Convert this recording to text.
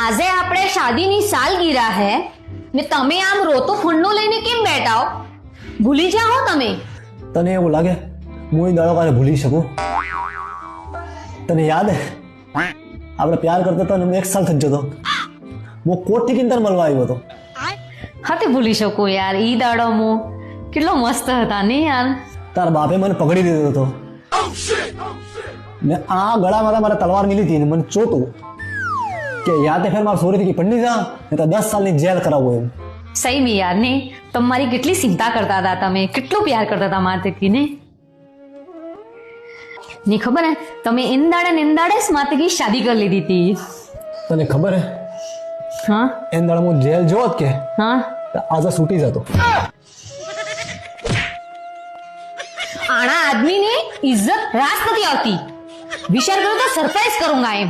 આજે આપણે શાદીની સાલગીરા હે ને તમે આમ રોતો ફંડો લઈને કેમ બેઠા હો? ભૂલી જાઓ તમે. તને એવું લાગે હું એ દાડો કાલે ભૂલી શકું? તને યાદ હે આપણે પ્યાર કરતા હતા ને 1 સાલ થઈ જતો. હું કોટી કિંતર મળવા આવ્યો હતો. હા તે ભૂલી શકો યાર. ઈ દાડો મો કેટલો મસ્ત હતા ને યાર. તારા બાપે મને પકડી દીધો હતો ને આ ગળામાં મારે તલવાર મિલી હતી ને મને ચોતું કે યાદ ફેર મારે સોરી થી પડી જા ને તો 10 સાલની જેલ કરાવવું એમ. સહી में यार ने તમારી કેટલી ચિંતા કરતા હતા તમે, કેટલો પ્યાર કરતા હતા માતકી ને. ની ખબર હે તમે ઇંદાડે માતકી શાદી કરી લીધી હતી. તને ખબર હે હા એન દાડે હું જેલ જોત કે હા તો આજે છૂટી જતો. આણા આદમી ને ઇज्जत રાસ નથી આવતી. વિચાર કરો તો સરપ્રાઈઝ કरूंगा એમ.